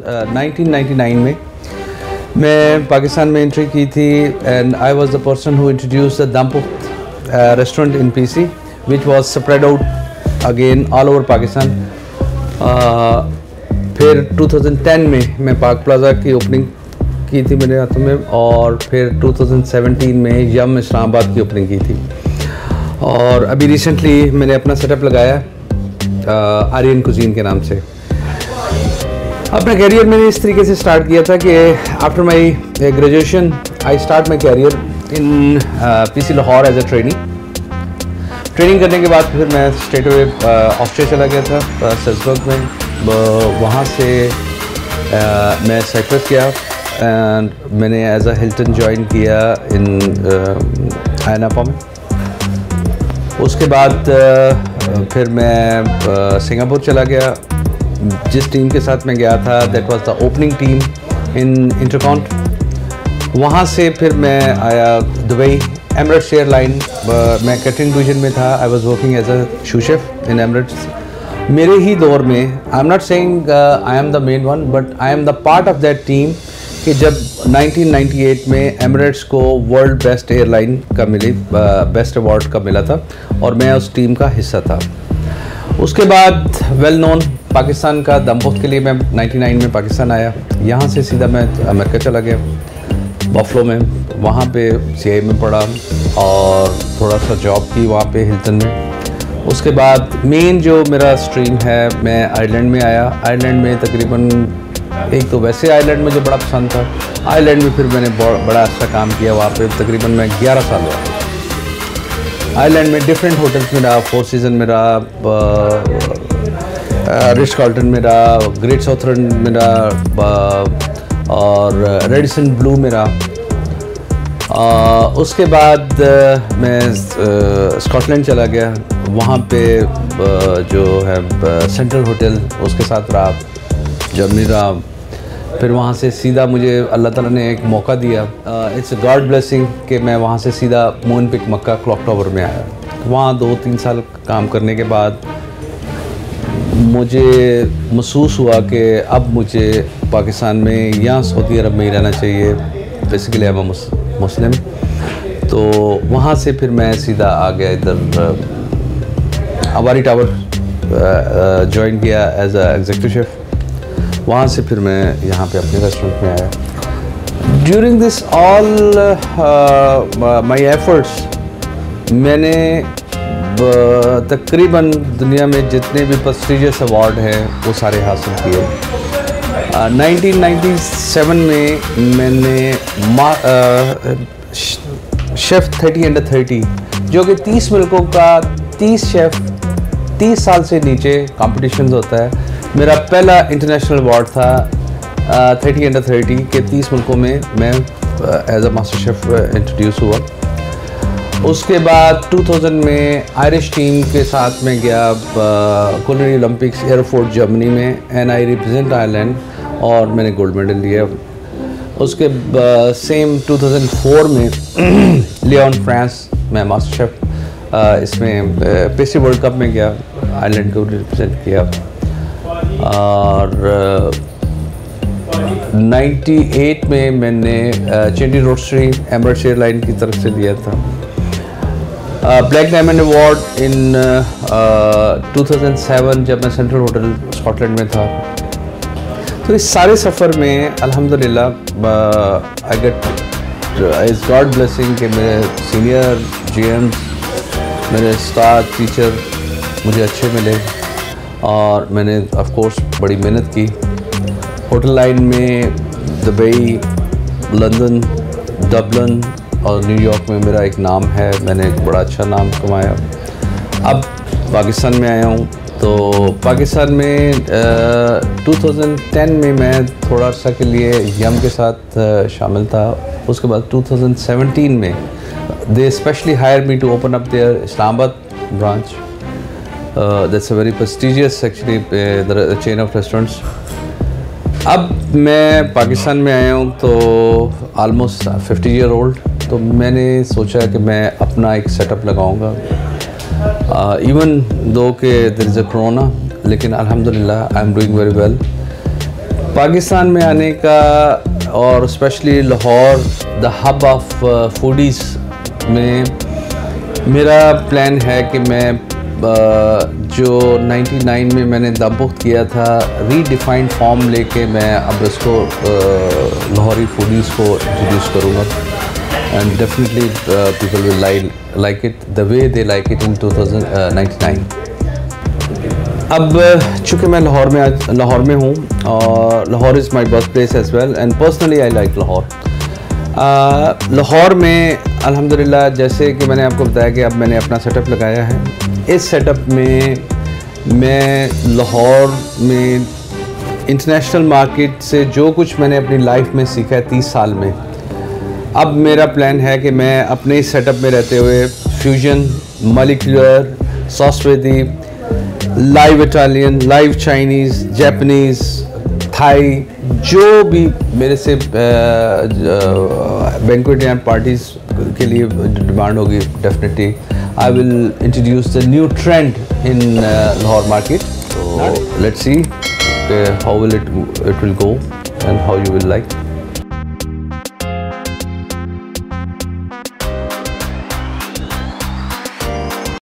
1999 में मैं पाकिस्तान में एंट्री की थी and I was the person who introduced the Dum Pukht restaurant in PC which was spread out again all over Pakistan. फिर 2010 में मैं पाक प्लाजा की ओपनिंग की थी मेरे हाथों में, और फिर 2017 में यम इस्लामाबाद की ओपनिंग की थी, और अभी रिसेंटली मैंने अपना सेटअप लगाया आर्यन कुजीन के नाम से। अपना कैरियर मैंने इस तरीके से स्टार्ट किया था कि after my graduation I start my career in PC Lahore as a training करने के बाद फिर मैं स्ट्रेट अवे ऑस्ट्रेलिया चला गया था सेल्सबर्ग में। वहाँ से मैं साइप्रस गया एंड मैंने एज अ हिल्टन ज्वाइन किया इन आयनापा में। उसके बाद फिर मैं सिंगापुर चला गया। जिस टीम के साथ मैं गया था that was the opening team in Intercont. वहाँ से फिर मैं आया दुबई एमिरेट्स एयरलाइन। मैं कैटरिंग डिवीजन में था। I was working as a sous chef in Emirates. मेरे ही दौर में I am not saying I am the main one, but I am the part of that team कि जब 1998 में एमिरेट्स को वर्ल्ड बेस्ट एयरलाइन का बेस्ट अवार्ड का मिला था और मैं उस टीम का हिस्सा था। उसके बाद वेल नोन पाकिस्तान का दम पुख्त के लिए मैं 99 में पाकिस्तान आया। यहाँ से सीधा मैं अमेरिका चला गया बफलो में। वहाँ पे सीआई में पढ़ा और थोड़ा सा जॉब की वहाँ पे हिल्टन में। उसके बाद मेन जो मेरा स्ट्रीम है, मैं आयरलैंड में आया। आयरलैंड में तकरीबन एक तो वैसे आयरलैंड मुझे बड़ा पसंद था। आयरलैंड में फिर मैंने बड़ा अच्छा काम किया वहाँ पे। तकरीबन मैं 11 साल रहा आयरलैंड में। डिफरेंट होटल्स में रहा, फोर सीजन में रहा, रिच कार्ल्टन में रहा, ग्रेट साउथर्न में रहा और रेडिसन ब्लू में रहा। उसके बाद मैं स्कॉटलैंड चला गया। वहाँ पे जो है सेंट्रल होटल उसके साथ रहा, जर्मनी रहा। फिर वहाँ से सीधा मुझे अल्लाह ताला ने एक मौका दिया, इट्स गॉड ब्लेसिंग कि मैं वहाँ से सीधा मूनपिक मक्का क्लॉक टावर में आया। वहाँ 2-3 साल काम करने के बाद मुझे महसूस हुआ कि अब मुझे पाकिस्तान में या सऊदी अरब में ही रहना चाहिए। बेसिकली आई एम मुस्लिम। तो वहाँ से फिर मैं सीधा आ गया इधर अवारी टावर ज्वाइन किया एज अ एग्जीक्यूटिव शेफ़। वहाँ से फिर मैं यहाँ पे अपने रेस्टोरेंट में आया। During this all my efforts मैंने तकरीबन दुनिया में जितने भी प्रेस्टीजियस अवार्ड हैं वो सारे हासिल किए। 1997 में मैंने शेफ़ 30 अंडर 30 जो कि 30 मुल्कों का 30 शेफ़ 30 साल से नीचे कॉम्पिटिशन होता है, मेरा पहला इंटरनेशनल अवार्ड था 30 अंडर 30 के 30 मुल्कों में मैं as a master chef introduce हुआ। उसके बाद 2000 में आयरिश टीम के साथ में गया कुलिनरी ओलंपिक्स एयरफोर्ट जर्मनी में एंड आई रिप्रेजेंट आयरलैंड और मैंने गोल्ड मेडल लिया। उसके सेम 2004 में लियोन फ्रांस में मास्टर शेफ़ इसमें पेस्ट्री वर्ल्ड कप में गया, आयरलैंड को रिप्रेजेंट किया। और 98 में मैंने चेंडी रोस्टरी एमिरेट्स एयरलाइन की तरफ से दिया था। ब्लैक डायमंड अवार्ड इन 2007 जब मैं सेंट्रल होटल स्कॉटलैंड में था। तो इस सारे सफ़र में अल्हम्दुलिल्लाह आई गेट इस गॉड ब्लेसिंग कि मेरे सीनियर जीएम्स, मेरे स्टाफ टीचर मुझे अच्छे मिले और मैंने ऑफ कोर्स बड़ी मेहनत की। होटल लाइन में दुबई, लंदन, डबलिन और न्यूयॉर्क में मेरा एक नाम है। मैंने एक बड़ा अच्छा नाम कमाया। अब पाकिस्तान में आया हूँ। तो पाकिस्तान में 2010 में मैं थोड़ा अर्सा के लिए यम के साथ शामिल था। उसके बाद 2017 में they specially hired me to open up their Islamabad branch. That's a very prestigious actually chain of restaurants. अब मैं पाकिस्तान में आया हूँ तो आलमोस्ट 50 ईयर ओल्ड। तो मैंने सोचा कि मैं अपना एक सेटअप लगाऊंगा, इवन दो के देयर इज़ अ कोरोना, लेकिन अल्हम्दुलिल्लाह I am doing very well. Pakistan में आने का और specially Lahore the hub of foodies में मेरा प्लान है कि मैं जो 99 में मैंने दबुख्त किया था रीडिफाइंड फॉर्म लेके मैं अब इसको लाहौरी फूडीज़ को इंट्रोड्यूस करूँगा and definitely people will like it the way they like it in 2099। अब चूँकि मैं लाहौर में हूँ और Lahore is my birth place as well and personally I like Lahore. Lahore में अल्हम्दुलिल्लाह जैसे कि मैंने आपको बताया कि अब मैंने अपना सेटअप लगाया है। इस सेटअप में मैं लाहौर में इंटरनेशनल मार्केट से जो कुछ मैंने अपनी लाइफ में सीखा है 30 साल में, अब मेरा प्लान है कि मैं अपने इस सेटअप में रहते हुए fusion, molecular, sous vide, live Italian, live Chinese, Japanese, Thai, जो भी मेरे से बैंक्वेट या पार्टीज़ के लिए डिमांड होगी, definitely I will introduce the new trend in Lahore market. So let's see how will it will go and how you will like.